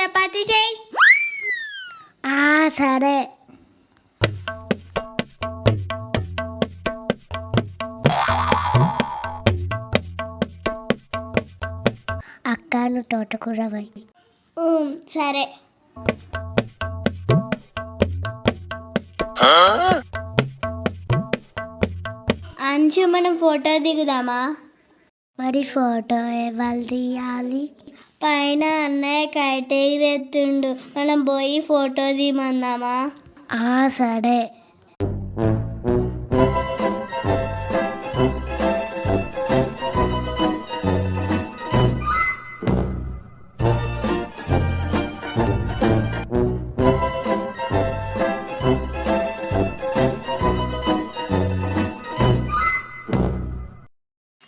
చపాతీ చేయి. సరే. అక్క నువ్వు తోటకూర పోయి. సరే. అంచు మనం ఫోటో దిగుదామా? మరి ఫోటో ఎవరు తీయాలి? పైన అన్నయ్య కైట్ ఎగిరెత్తుండు, మనం పోయి ఫోటో దిగమందామా? సరే.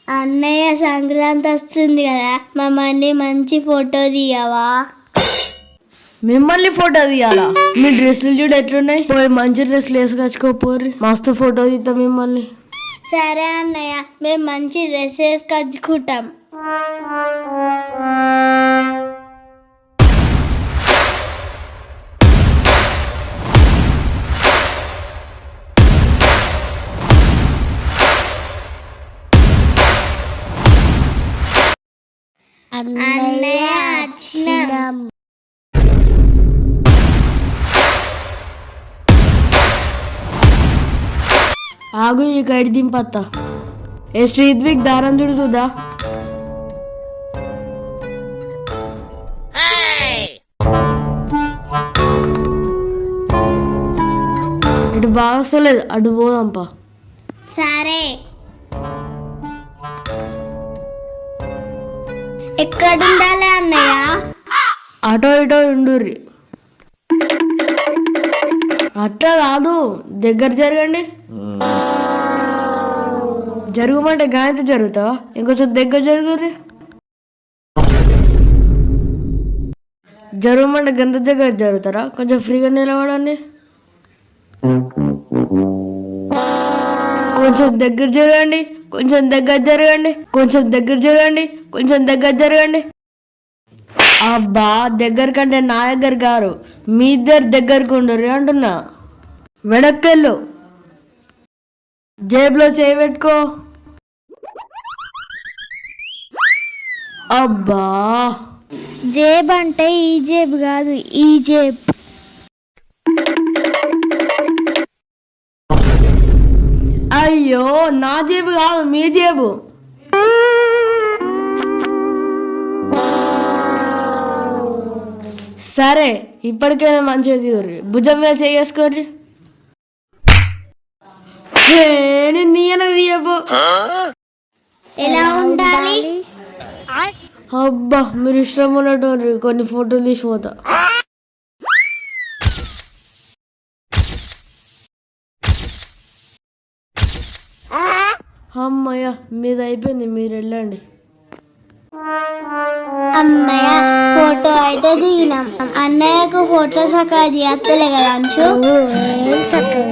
అన్నయ్య సంక్రాంతి వస్తుంది కదా, మమ్మల్ని మంచి ఫోటో తీయవా? మిమ్మల్ని ఫోటో తీయాలా? మీ డ్రెస్సులు చూడు ఎట్లున్నాయి. పోయి మంచి డ్రెస్సులు వేసుకొచ్చుకోపోర్రి, మస్తు ఫోటో తీద్దాం మిమ్మల్ని. సరే అన్నయ్య, మేము మంచి డ్రెస్ వేసుకొచ్చుకుంటాం. అన్నయ్య వచ్చినాం. ఆగు, ఈ కైట్ దింపత్తా. ఏ శ్రీద్విక్ దారం చుడుతుందా? ఇటు బాగా వస్తలేదు, అటు పోదాంపా. సరే. ఎక్కడుండాలి అన్నయ్య? అటో ఇటో ఉండుర్రి. అట్లా కాదు, దగ్గర జరగండి. జరగమంటే గాయంతో జరుగుతావా? ఇంకొంచెం దగ్గర జరుగుర్రి. జరగమంటే గంత దగ్గర జరుగుతారా? కొంచెం ఫ్రీగా నిలబడండి. కొంచెం దగ్గర జరగండి, కొంచెం దగ్గర జరగండి, కొంచెం దగ్గర జరగండి, కొంచెం దగ్గర జరగండి. అబ్బా, దగ్గర కంటే నా దగ్గర గారు, మీ ఇద్దరు దగ్గరకు ఉండరు అంటున్నా. వెనక్కెళ్ళు, జేబులో చేయి పెట్టుకో. అబ్బా, జేబు అంటే ఈ జేబు కాదు, ఈ జేబు. అయ్యో, నా జేబు కాదు, మీ జేబు. సరే, ఇప్పటికైనా మంచిగా తీరు. భుజం మీద చేసుకోర్రి. నీయన తీయబో. ఎలా ఉండాలి? అబ్బా, మీరు ఇష్టం ఉన్నట్టు కొన్ని ఫోటోలు తీసిపోతా. అమ్మయ్య, మీది అయిపోయింది, మీరు వెళ్ళండి. అమ్మయ్య, ఫోటో అయితే దిగినాం. అన్నయ్యకు ఫోటో చక్కగా తీయత్తలే కదా అంచు. ఏం చక్కగా